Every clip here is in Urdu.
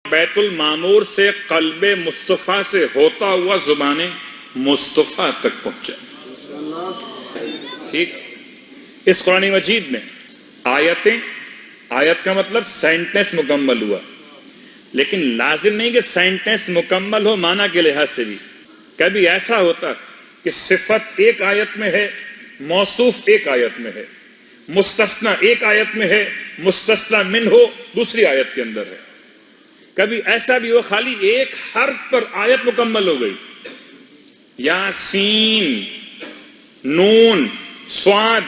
بیت المعمور سے قلب مصطفیٰ سے ہوتا ہوا زبان مصطفیٰ تک پہنچا. ٹھیک. اس قرآن مجید میں آیت کا مطلب سینٹنس مکمل ہوا، لیکن لازم نہیں کہ سینٹنس مکمل ہو معنی کے لحاظ سے بھی. کبھی ایسا ہوتا کہ صفت ایک آیت میں ہے، موصوف ایک آیت میں ہے، مستثنی ایک آیت میں ہے، مستثنی من ہو دوسری آیت کے اندر ہے. کبھی ایسا بھی ہو خالی ایک حرف پر آیت مکمل ہو گئی. یاسین، نون، صاد،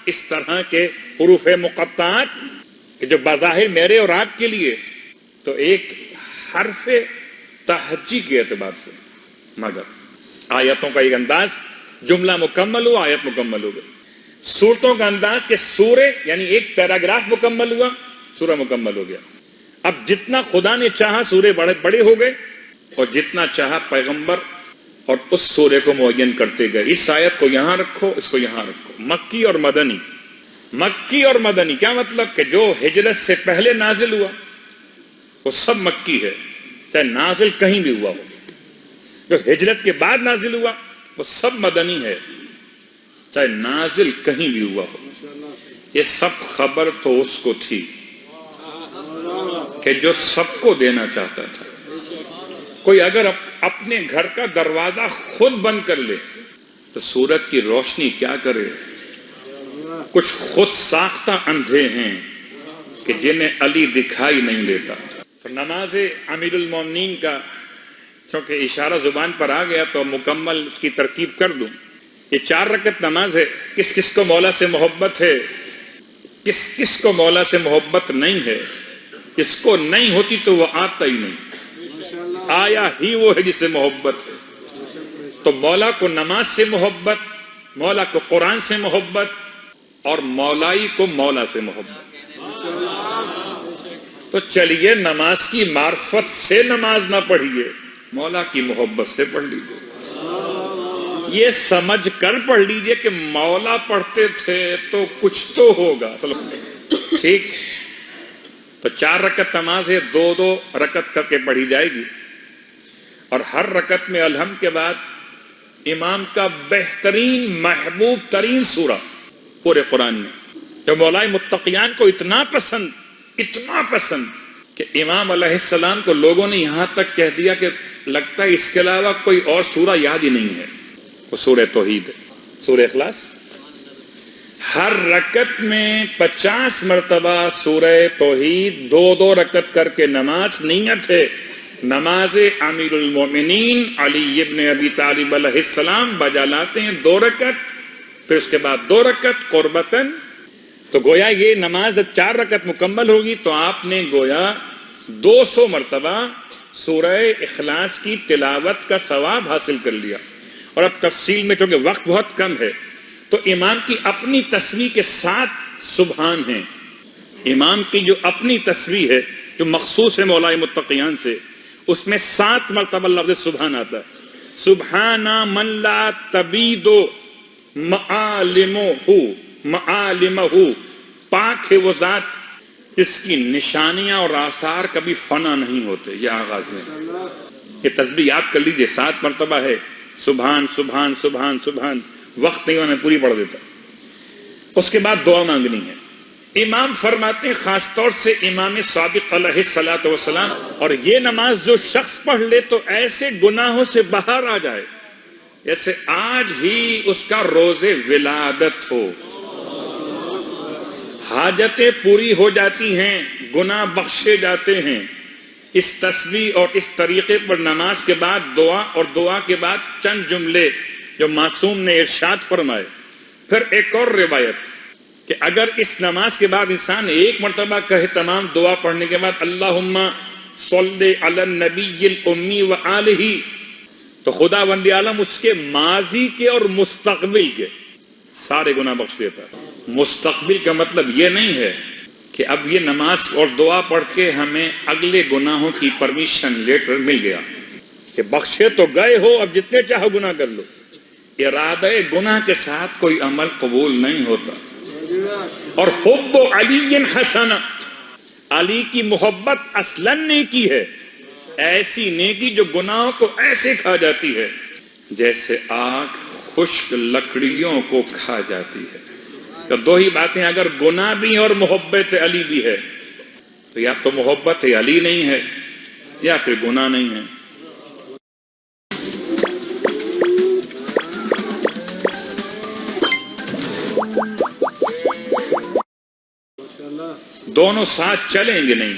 اس طرح کے حروف مقطعات کہ جو بظاہر میرے اور آپ کے لیے تو ایک حرف تہجی کے اعتبار سے، مگر آیتوں کا ایک انداز، جملہ مکمل ہوا، آیت مکمل ہو گئی. سورتوں کا انداز کہ سورے یعنی ایک پیراگراف مکمل ہوا، سورہ مکمل ہو گیا. اب جتنا خدا نے چاہا سورے بڑے ہو گئے، اور جتنا چاہا پیغمبر اور اس سورے کو معین کرتے گئے. اس آیت کو یہاں رکھو، اس کو یہاں رکھو. مکی اور مدنی. مکی اور مدنی کیا مطلب؟ کہ جو ہجرت سے پہلے نازل ہوا وہ سب مکی ہے، چاہے نازل کہیں بھی ہوا ہو. جو ہجرت کے بعد نازل ہوا وہ سب مدنی ہے، چاہے نازل کہیں بھی ہوا ہو. یہ سب خبر تو اس کو تھی کہ جو سب کو دینا چاہتا تھا. کوئی اگر اپنے گھر کا دروازہ خود بند کر لے تو سورج کی روشنی کیا کرے؟ کچھ خود ساختہ اندھے ہیں کہ جنہیں علی دکھائی نہیں دیتا. تو نماز امیر المومنین کا چونکہ اشارہ زبان پر آ گیا تو مکمل اس کی ترکیب کر دوں. یہ 4 رکعت نماز ہے. کس کس کو مولا سے محبت ہے، کس کس کو مولا سے محبت نہیں ہے. اس کو نہیں ہوتی تو وہ آتا ہی نہیں، آیا ہی وہ ہے جسے محبت ہے. تو مولا کو نماز سے محبت، مولا کو قرآن سے محبت، اور مولائی کو مولا سے محبت. تو چلیے نماز کی معرفت سے نماز نہ پڑھیے، مولا کی محبت سے پڑھ لیجیے. یہ سمجھ کر پڑھ لیجیے کہ مولا پڑھتے تھے تو کچھ تو ہوگا. ٹھیک. تو 4 رکعت نماز ہے، 2 رکعت کر کے پڑھی جائے گی. اور ہر رکعت میں الحمد کے بعد امام کا بہترین محبوب ترین سورہ پورے قرآن میں، جو مولائے متقیان کو اتنا پسند کہ امام علیہ السلام کو لوگوں نے یہاں تک کہہ دیا کہ لگتا ہے اس کے علاوہ کوئی اور سورہ یاد ہی نہیں ہے. وہ سورہ توحید ہے، سورہ اخلاص. ہر رکعت میں 50 مرتبہ سورہ توحید، 2 رکعت کر کے نماز. نیت ہے نماز امیر المومنین علی ابن ابی طالب علیہ السلام بجا لاتے ہیں 2 رکعت، پھر اس کے بعد 2 رکعت قربتاً. تو گویا یہ نماز جب 4 رکعت مکمل ہوگی تو آپ نے گویا 200 مرتبہ سورہ اخلاص کی تلاوت کا ثواب حاصل کر لیا. اور اب تفصیل میں چونکہ وقت بہت کم ہے تو امام کی اپنی تسبیح کے 7 سبحان ہیں. امام کی جو اپنی تسبیح ہے جو مخصوص ہے مولائے متقیان سے، اس میں 7 مرتبہ لفظ سبحان آتا ہے. سبحان من لا تبید معالمہ، پاک ہے وہ ذات جس کی نشانیاں اور آثار کبھی فنا نہیں ہوتے. یہ آغاز میں یہ تسبیح یاد کر لیجئے، 7 مرتبہ ہے سبحان سبحان سبحان سبحان. وقت نہیں میں پوری پڑھ دیتا. اس کے بعد دعا مانگنی ہے. امام فرماتے ہیں خاص طور سے امام صادق علیہ الصلوۃ والسلام، اور یہ نماز جو شخص پڑھ لے تو ایسے گناہوں سے باہر آ جائے جیسے آج ہی اس کا روز ولادت ہو. حاجتیں پوری ہو جاتی ہیں، گناہ بخشے جاتے ہیں. اس تسبیح اور اس طریقے پر نماز کے بعد دعا، اور دعا کے بعد چند جملے جو معصوم نے ارشاد فرمائے. پھر ایک اور روایت کہ اگر اس نماز کے بعد انسان 1 مرتبہ کہے تمام دعا پڑھنے کے بعد اللہم صلی علی النبی الامی وآلہ، تو خدا وند عالم اس کے ماضی کے اور مستقبل کے سارے گناہ بخش دیتا ہے. مستقبل کا مطلب یہ نہیں ہے کہ اب یہ نماز اور دعا پڑھ کے ہمیں اگلے گناہوں کی پرمیشن لیٹر مل گیا کہ بخشے تو گئے ہو، اب جتنے چاہو گناہ کر لو. ارادہ گناہ کے ساتھ کوئی عمل قبول نہیں ہوتا. اور حب علی حسن، علی کی محبت اصلاً نیکی ہے ایسی نیکی جو گناہوں کو ایسے کھا جاتی ہے جیسے آگ خشک لکڑیوں کو کھا جاتی ہے. تو دو ہی باتیں، اگر گناہ بھی اور محبت علی بھی ہے تو یا تو محبت علی نہیں ہے یا پھر گناہ نہیں ہے. دونوں ساتھ چلیں گے نہیں.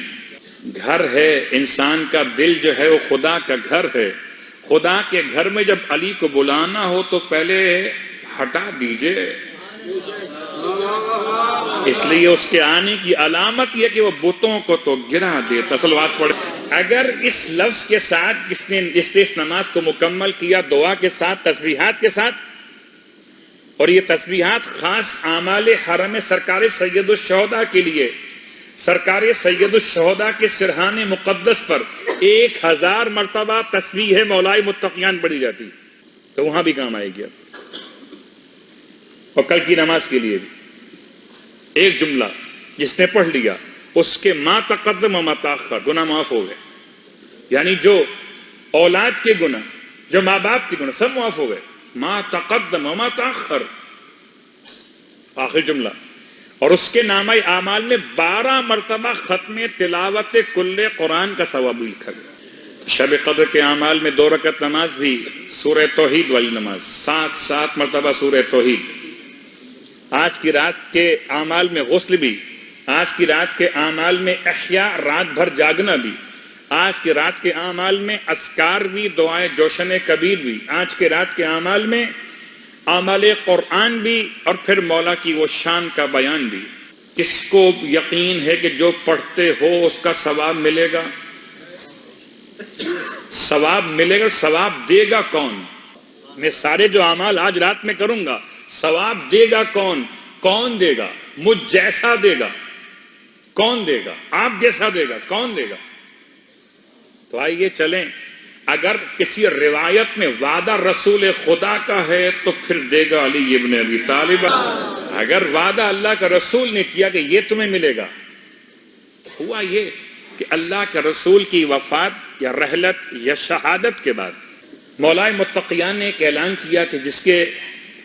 گھر ہے انسان کا، دل جو ہے وہ خدا کا گھر ہے. خدا کے گھر میں جب علی کو بلانا ہو تو پہلے ہٹا دیجئے. اس لیے اس کے آنے کی علامت یہ کہ وہ بتوں کو تو گرا دے. تسلوات پڑھے. اگر اس لفظ کے ساتھ جس نے اس نماز کو مکمل کیا، دعا کے ساتھ، تسبیحات کے ساتھ، اور یہ تسبیحات خاص اعمال حرم سرکار سید الشہداء کے لیے، سرکار سید الشہداء کے سرحان مقدس پر 1000 مرتبہ تسبیح مولائے متقیان پڑھی جاتی، تو وہاں بھی کام آئے گی. اور کل کی نماز کے لیے بھی ایک جملہ جس نے پڑھ لیا اس کے ما تقدم و ما تاخر گناہ معاف ہو گئے. یعنی جو اولاد کے گناہ، جو ماں باپ کے گناہ سب معاف ہو گئے. ما تقدم و ما تاخر، آخر جملہ. اور اس کے نامہ اعمال میں 12 مرتبہ ختم تلاوت کل قرآن کا ثواب بھی لکھا گیا. شب قدر کے اعمال میں 2 رکعت نماز بھی سورہ توحید والی نماز، 7 مرتبہ سورہ توحید. آج کی رات کے اعمال میں غسل بھی، آج کی رات کے اعمال میں احیاء، رات بھر جاگنا بھی، آج کی رات کے اعمال میں اذکار بھی، دعائیں جوشن کبیر بھی، آج کے رات کے اعمال میں اعمال قرآن بھی، اور پھر مولا کی وہ شان کا بیان بھی. کس کو یقین ہے کہ جو پڑھتے ہو اس کا ثواب ملے گا؟ ثواب ملے گا. ثواب دے گا کون؟ میں سارے جو اعمال آج رات میں کروں گا، ثواب دے گا کون؟ کون دے گا؟ مجھ جیسا دے گا. کون دے گا؟ آپ جیسا دے گا. کون دے گا؟ تو آئیے چلیں. اگر کسی روایت میں وعدہ رسول خدا کا ہے تو پھر دے گا علی ابن ابی طالب. اگر وعدہ اللہ کا رسول نے کیا کہ یہ تمہیں ملے گا، ہوا یہ کہ اللہ کے رسول کی وفات یا رحلت یا شہادت کے بعد مولائے متقیان نے ایک اعلان کیا کہ جس کے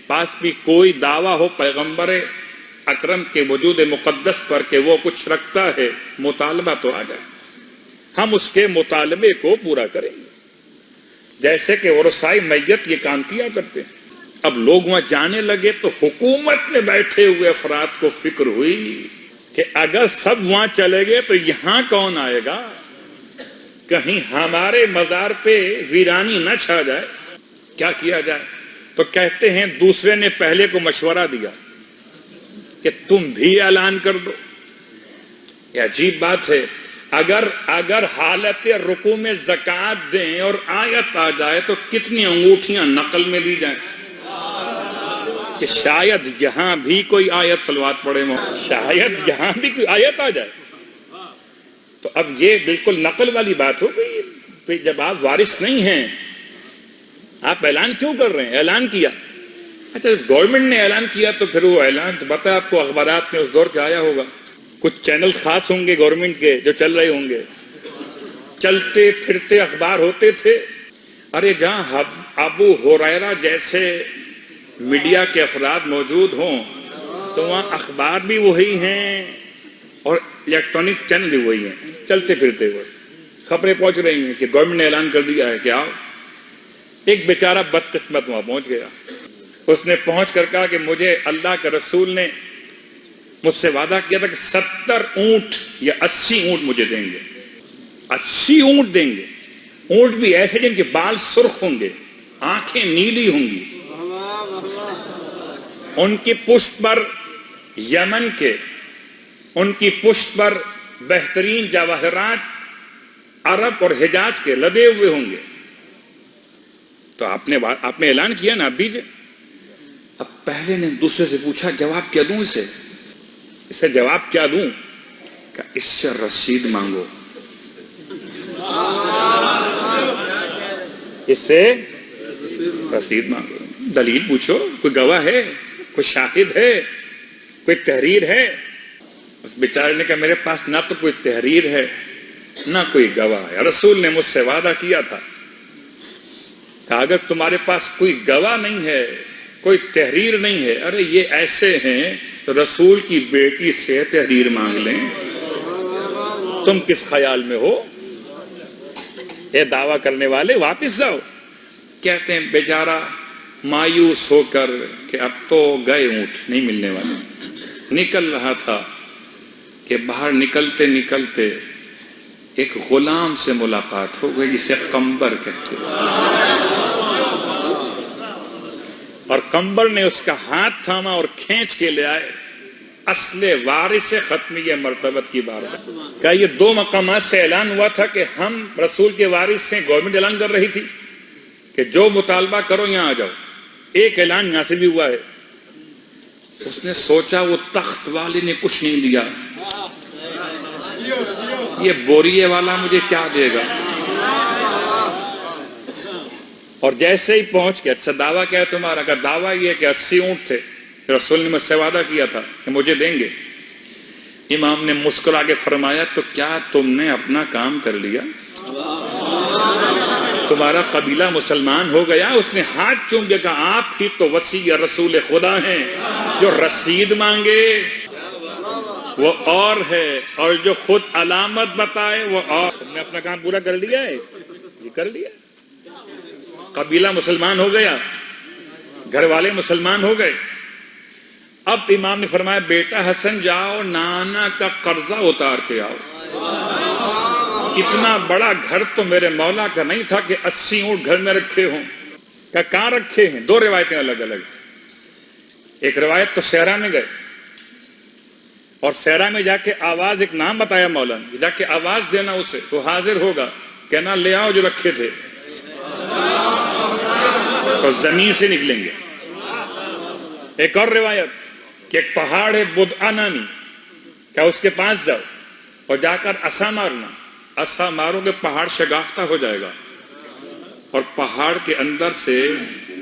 پاس بھی کوئی دعویٰ ہو پیغمبر اکرم کے وجود مقدس پر کہ وہ کچھ رکھتا ہے، مطالبہ تو آ جائے، ہم اس کے مطالبے کو پورا کریں گے. جیسے کہ ورثاء میت یہ کام کیا کرتے ہیں. اب لوگ وہاں جانے لگے تو حکومت میں بیٹھے ہوئے افراد کو فکر ہوئی کہ اگر سب وہاں چلے گئے تو یہاں کون آئے گا؟ کہیں ہمارے مزار پہ ویرانی نہ چھا جائے. کیا کیا جائے؟ تو کہتے ہیں دوسرے نے پہلے کو مشورہ دیا کہ تم بھی اعلان کر دو. یہ عجیب بات ہے. اگر حالت رکوع میں زکوٰۃ دیں اور آیت آ جائے تو کتنی انگوٹھیاں نقل میں دی جائیں کہ شاید یہاں بھی کوئی آیت صلوات پڑھے، شاید یہاں بھی کوئی آیت آ جائے. تو اب یہ بالکل نقل والی بات ہو گئی. جب آپ وارث نہیں ہیں آپ اعلان کیوں کر رہے ہیں؟ اعلان کیا. اچھا گورنمنٹ نے اعلان کیا تو پھر وہ اعلان تو پتہ آپ کو اخبارات میں اس دور کے آیا ہوگا. کچھ چینلز خاص ہوں گے گورنمنٹ کے جو چل رہے ہوں گے، چلتے پھرتے اخبار ہوتے تھے. ارے جہاں ابو ہریرہ جیسے میڈیا کے افراد موجود ہوں تو وہاں اخبار بھی وہی ہیں اور الیکٹرانک چینل بھی وہی ہیں. چلتے پھرتے ہوئے خبریں پہنچ رہی ہیں کہ گورنمنٹ نے اعلان کر دیا ہے کہ آؤ. ایک بیچارہ بدقسمت وہاں پہنچ گیا. اس نے پہنچ کر کہا کہ مجھے اللہ کے رسول نے مجھ سے وعدہ کیا تھا کہ 70 اونٹ یا 80 اونٹ مجھے دیں گے. 80 اونٹ دیں گے. اونٹ بھی ایسے جن کے بال سرخ ہوں گے، آنکھیں نیلی ہوں گی، ان کی پشت پر یمن کے، ان کی پشت پر بہترین جواہرات عرب اور حجاز کے لدے ہوئے ہوں گے. تو آپ نے اعلان کیا نا، اب دیجئے. اب پہلے نے دوسرے سے پوچھا جواب کیا دوں اسے جواب کیا دوں؟ کہ اس سے رسید مانگو. اس سے رسید مانگو، دلیل پوچھو، کوئی گواہ ہے، کوئی شاہد ہے، کوئی تحریر ہے. اس بیچارے نے کہا میرے پاس نہ تو کوئی تحریر ہے نہ کوئی گواہ ہے. رسول نے مجھ سے وعدہ کیا تھا کہ اگر تمہارے پاس کوئی گواہ نہیں ہے، کوئی تحریر نہیں ہے، ارے یہ ایسے ہیں رسول کی بیٹی سے تحریر مانگ لیں. تم کس خیال میں ہو؟ یہ دعویٰ کرنے والے واپس جاؤ. کہتے ہیں بیچارہ مایوس ہو کر کہ اب تو گئے اونٹ نہیں ملنے والے. نکل رہا تھا کہ باہر نکلتے نکلتے ایک غلام سے ملاقات ہو گئی جسے قمبر کہتے ہیں، اور قمبر نے اس کا ہاتھ تھاما اور کھینچ کے لے آئے اصل وارث ختمیہ مرتبت کی بارگاہ. کہا یہ دو مقامات سے اعلان ہوا تھا کہ ہم رسول کے وارث ہیں. گورنمنٹ اعلان کر رہی تھی کہ جو مطالبہ کرو یہاں آ جاؤ. ایک اعلان یہاں سے بھی ہوا ہے. اس نے سوچا وہ تخت والے نے کچھ نہیں دیا، یہ بوریے والا مجھے کیا دے گا. اور جیسے ہی پہنچ کے اچھا دعویٰ کیا ہے تمہارا؟ کا دعویٰ یہ کہ 80 اونٹ تھے، رسول نے مجھ سے وعدہ کیا تھا کہ مجھے دیں گے. امام نے مسکرا کے فرمایا تو کیا تم نے اپنا کام کر لیا؟ تمہارا قبیلہ مسلمان ہو گیا. اس نے ہاتھ چوم کے کہا آپ ہی تو وسیع رسول خدا ہیں. جو رسید مانگے وہ اور ہے، اور جو خود علامت بتائے وہ اور. تم نے اپنا کام پورا کر لیا ہے، یہ کر لیا. قبیلہ مسلمان ہو گیا، گھر والے مسلمان ہو گئے. اب امام نے فرمایا بیٹا حسن جاؤ نانا کا قرضہ اتار کے آؤ. اتنا بڑا گھر تو میرے مولا کا نہیں تھا کہ 80 اونٹ گھر میں رکھے ہوں. کہاں رکھے ہیں؟ دو روایتیں الگ الگ. ایک روایت تو صحرا میں گئے اور صحرا میں جا کے آواز، ایک نام بتایا مولا نے، جا کے آواز دینا اسے تو حاضر ہوگا. کہنا لے آؤ جو رکھے تھے، تو زمین سے نکلیں گے. ایک اور روایت کہ ایک پہاڑ ہے بدعا نامی، کیا اس کے پاس جاؤ اور جا کر عصا مارنا. عصا مارو گے پہاڑ شگافتہ ہو جائے گا اور پہاڑ کے اندر سے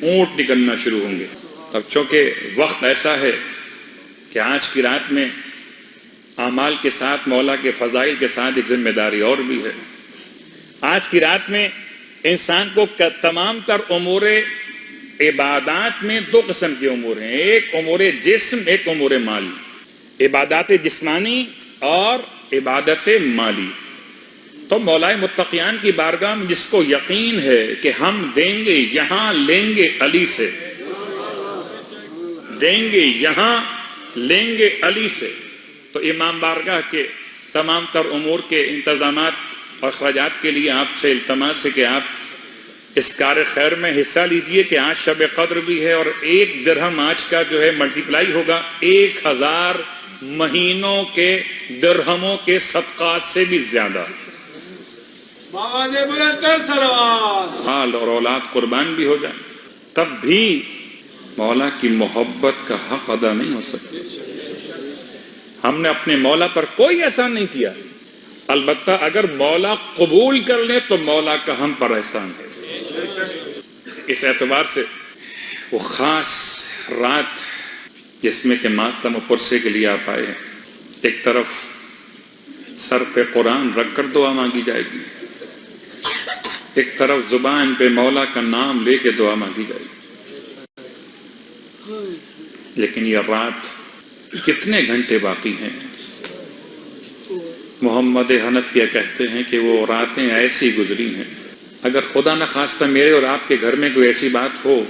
اونٹ نکلنا شروع ہوں گے. اب چونکہ وقت ایسا ہے کہ آج کی رات میں اعمال کے ساتھ مولا کے فضائل کے ساتھ ایک ذمہ داری اور بھی ہے. آج کی رات میں انسان کو تمام تر امور عبادات میں دو قسم کے امور ہیں، ایک امور جسم، ایک امور مال. عبادات جسمانی اور عبادت مالی. تو مولا متقیان کی بارگاہ میں جس کو یقین ہے کہ ہم دیں گے یہاں لیں گے علی سے، دیں گے یہاں لیں گے علی سے، تو امام بارگاہ کے تمام تر امور کے انتظامات اور اخراجات کے لیے آپ سے التماس ہے کہ آپ اس کار خیر میں حصہ لیجئے کہ آج شب قدر بھی ہے اور 1 درہم آج کا جو ہے ملٹیپلائی ہوگا 1000 مہینوں کے درہموں کے صدقات سے بھی زیادہ. حال اور اولاد قربان بھی ہو جائیں تب بھی مولا کی محبت کا حق ادا نہیں ہو سکتا. ہم نے اپنے مولا پر کوئی احسان نہیں کیا، البتہ اگر مولا قبول کر لے تو مولا کا ہم پر احسان ہے. اس اعتبار سے وہ خاص رات جس میں کہ ماتم و پرسے کے لیے آپ آئے ہیں، ایک طرف سر پہ قرآن رکھ کر دعا مانگی جائے گی، ایک طرف زبان پہ مولا کا نام لے کے دعا مانگی جائے گی. لیکن یہ رات کتنے گھنٹے باقی ہیں؟ محمد حنفیہ کہتے ہیں کہ وہ راتیں ایسی گزری ہیں، اگر خدا نہ خواستہ میرے اور آپ کے گھر میں کوئی ایسی بات ہو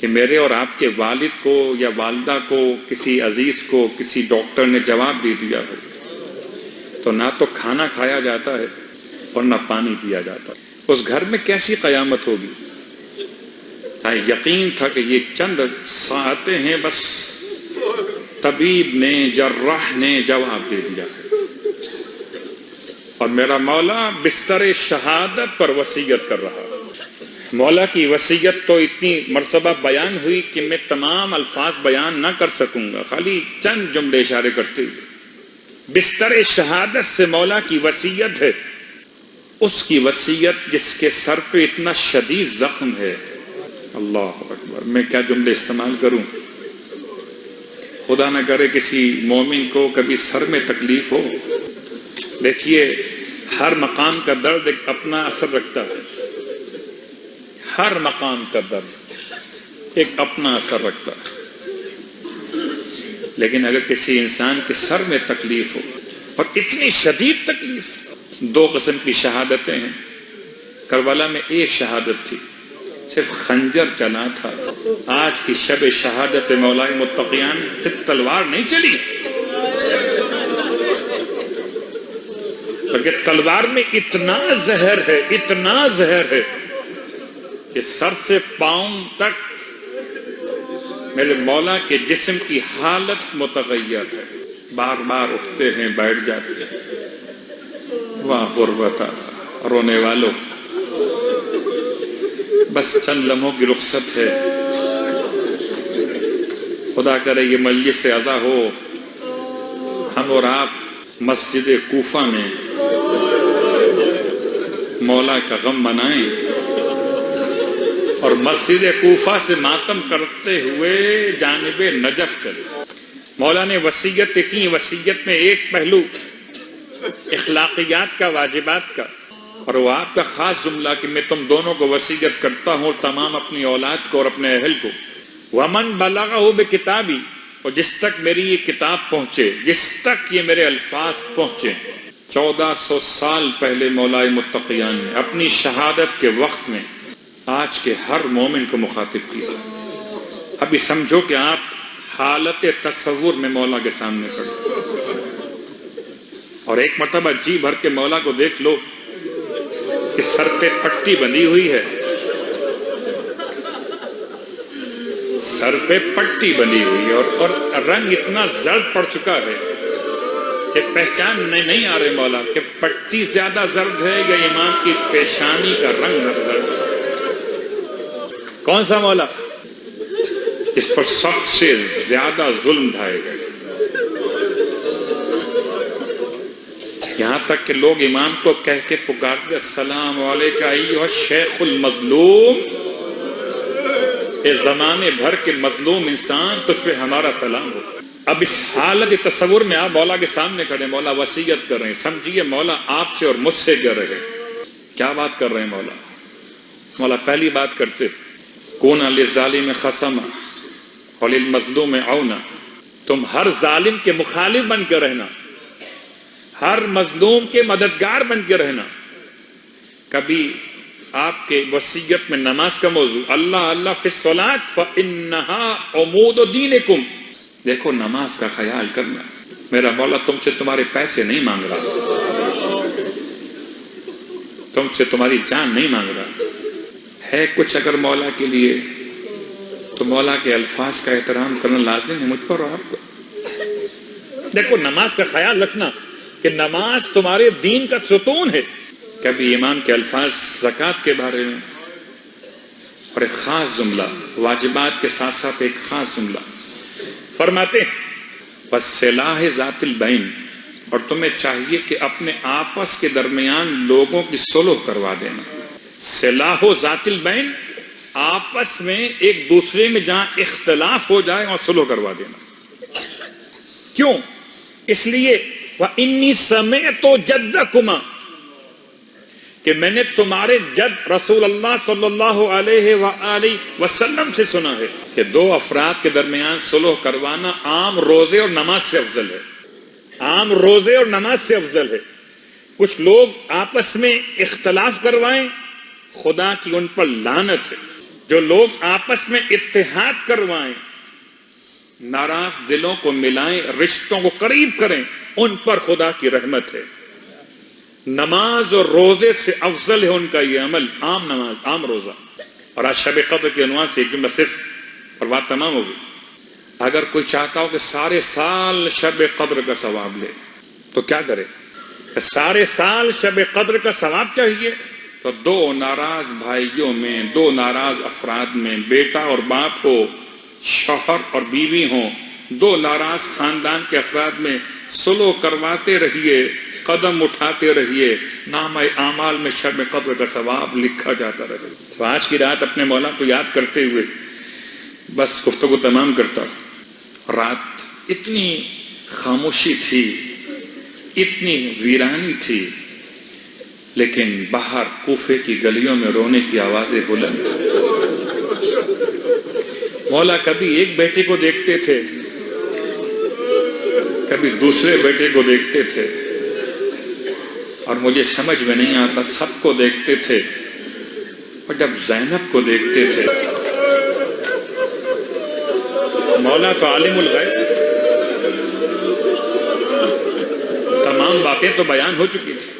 کہ میرے اور آپ کے والد کو یا والدہ کو، کسی عزیز کو کسی ڈاکٹر نے جواب دے دیا ہو، تو نہ تو کھانا کھایا جاتا ہے اور نہ پانی پیا جاتا ہے. اس گھر میں کیسی قیامت ہوگی؟ یقین تھا کہ یہ چند ساعتیں ہیں، بس طبیب نے، جراح نے جواب دے دیا اور میرا مولا بستر شہادت پر وصیت کر رہا. مولا کی وصیت تو اتنی مرتبہ بیان ہوئی کہ میں تمام الفاظ بیان نہ کر سکوں گا، خالی چند جملے اشارے کرتے ہوئے. بستر شہادت سے مولا کی وصیت ہے، اس کی وصیت جس کے سر پہ اتنا شدید زخم ہے. اللہ اکبر، میں کیا جملے استعمال کروں؟ خدا نہ کرے کسی مومن کو کبھی سر میں تکلیف ہو دیکھیے ہر مقام کا درد ایک اپنا اثر رکھتا ہے، ہر مقام کا درد ایک اپنا اثر رکھتا ہے. لیکن اگر کسی انسان کے سر میں تکلیف ہو اور اتنی شدید تکلیف، 2 قسم کی شہادتیں ہیں. کربلا میں ایک شہادت تھی، صرف خنجر چلا تھا. آج کی شب شہادت مولا متقیان صرف تلوار نہیں چلی، بلکہ تلوار میں اتنا زہر ہے، اتنا زہر ہے کہ سر سے پاؤں تک میرے مولا کے جسم کی حالت متغیر ہے. بار بار اٹھتے ہیں، بیٹھ جاتے ہیں. واہ غربتا، رونے والوں، بس چند لمحوں کی رخصت ہے. خدا کرے یہ مجلس سے ادا ہو، ہم اور آپ مسجد کوفہ میں مولا کا غم منائیں اور مسجد کوفہ سے ماتم کرتے ہوئے جانب نجف چلے. مولا نے وصیت کی، وصیت میں ایک پہلو اخلاقیات کا، واجبات کا، اور وہ آپ کا خاص جملہ کہ میں تم دونوں کو وصیت کرتا ہوں، تمام اپنی اولاد کو اور اپنے اہل کو. وَمَنْ بَلَغَهُ بِكِتَابِي، اور جس تک میری یہ کتاب پہنچے، جس تک یہ میرے الفاظ پہنچے. 1400 سال پہلے مولا متقیان نے اپنی شہادت کے وقت میں آج کے ہر مومن کو مخاطب کیا. ابھی سمجھو کہ آپ حالت تصور میں مولا کے سامنے کھڑے، اور ایک مرتبہ جی بھر کے مولا کو دیکھ لو کہ سر پہ پٹی بندھی ہوئی ہے، سر پہ پٹی بندھی ہوئی ہے، اور رنگ اتنا زرد پڑ چکا ہے کہ پہچان نہیں آ رہے مولا کہ پٹی زیادہ زرد ہے یا امام کی پیشانی کا رنگ زرد ہے. کون سا مولا؟ اس پر سب سے زیادہ ظلم ڈھائے گئے. یہاں تک کہ لوگ امام کو کہہ کے پکارتے السلام علیکہ ایھا الشیخ المظلوم، اے زمانے بھر کے مظلوم انسان، تجھ پہ ہمارا سلام ہو. اب اس حالت تصور میں آپ مولا کے سامنے کھڑے، مولا وصیت کر رہے ہیں. سمجھیے مولا آپ سے اور مجھ سے کر رہے ہیں. کیا بات کر رہے ہیں مولا؟ مولا پہلی بات کرتے کون للظالم خصما وللمظلوم عونا، تم ہر ظالم کے مخالف بن کے رہنا، ہر مظلوم کے مددگار بن کے رہنا. کبھی آپ کے وصیت میں نماز کا موضوع اللہ اللہ فی الصلاۃ فإنہا عمود دینکم، دیکھو نماز کا خیال کرنا. میرا مولا تم سے تمہارے پیسے نہیں مانگ رہا، تم سے تمہاری جان نہیں مانگ رہا ہے. کچھ اگر مولا کے لیے تو مولا کے الفاظ کا احترام کرنا لازم ہے مجھ پر اور آپ کو. دیکھو نماز کا خیال رکھنا کہ نماز تمہارے دین کا ستون ہے. کبھی امام کے الفاظ زکوٰۃ کے بارے میں، اور ایک خاص جملہ واجبات کے ساتھ ساتھ ایک خاص جملہ فرماتے ہیں وَالصِّلَاحِ ذَاتِ الْبَيْنِ، اور تمہیں چاہیے کہ اپنے آپس کے درمیان لوگوں کی صلح کروا دینا. صلاح و ذات البین، آپس میں ایک دوسرے میں جہاں اختلاف ہو جائے وہاں صلح کروا دینا. کیوں؟ اس لیے وَإِنِّي سَمِعْتُ جَدَّكُمَا، کہ میں نے تمہارے جد رسول اللہ صلی اللہ علیہ وآلہ وسلم سے سنا ہے کہ 2 افراد کے درمیان صلح کروانا عام روزے اور نماز سے افضل ہے. عام روزے اور نماز سے افضل ہے. کچھ لوگ آپس میں اختلاف کروائیں، خدا کی ان پر لعنت ہے. جو لوگ آپس میں اتحاد کروائیں، ناراض دلوں کو ملائیں، رشتوں کو قریب کریں، ان پر خدا کی رحمت ہے. نماز اور روزے سے افضل ہے ان کا یہ عمل، عام نماز، عام روزہ. اور آج شب قدر کے عنوان سے ایک جملہ صرف اور بات تمام ہوگی. اگر کوئی چاہتا ہو کہ سارے سال شب قدر کا ثواب لے تو کیا کرے؟ سارے سال شب قدر کا ثواب چاہیے تو 2 ناراض بھائیوں میں، 2 ناراض افراد میں، بیٹا اور باپ ہو، شوہر اور بیوی ہوں، 2 ناراض خاندان کے افراد میں صلح کرواتے رہیے، قدم اٹھاتے رہیے، نامہ اعمال میں شب قدر کا ثواب لکھا جاتا رہے. تو آج کی رات اپنے مولا کو یاد کرتے ہوئے بس گفتگو تمام کرتا. رات اتنی خاموشی تھی، اتنی ویرانی تھی، لیکن باہر کوفے کی گلیوں میں رونے کی آوازیں بلند تھیں۔ مولا کبھی ایک بیٹے کو دیکھتے تھے، کبھی دوسرے بیٹے کو دیکھتے تھے، اور مجھے سمجھ میں نہیں آتا، سب کو دیکھتے تھے، اور جب زینب کو دیکھتے تھے، مولا تو عالم الغیب، تمام باتیں تو بیان ہو چکی تھی،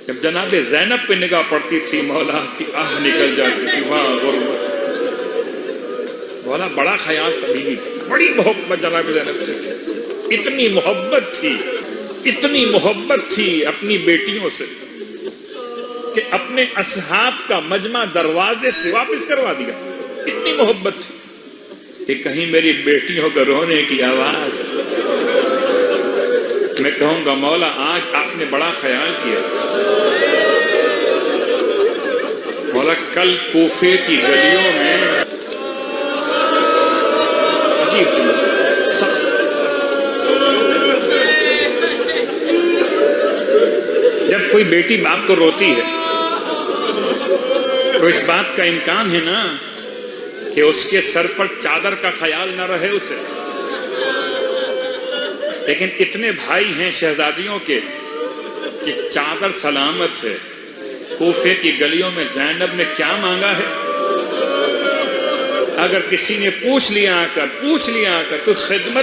جب جناب زینب پہ نگاہ پڑتی تھی مولا کی آہ نکل جاتی تھی، واہ غربت۔ مولا بڑا خیال تھا، بیوی بڑی محبت جناب زینب سے تھی، اتنی محبت تھی، اتنی محبت تھی اپنی بیٹیوں سے کہ اپنے اصحاب کا مجمع دروازے سے واپس کروا دیا، اتنی محبت تھی کہ کہیں میری بیٹیوں کو رونے کی آواز۔ میں کہوں گا مولا آج آپ نے بڑا خیال کیا، مولا کل کوفے کی گلیوں میں عجیب سخت، جب کوئی بیٹی باپ کو روتی ہے تو اس بات کا امکان ہے نا کہ اس کے سر پر چادر کا خیال نہ رہے اسے، لیکن اتنے بھائی ہیں شہزادیوں کے کہ چادر سلامت ہے۔ کوفے کی گلیوں میں زینب نے کیا مانگا ہے؟ اگر کسی نے پوچھ لیا آ کر تو خدمت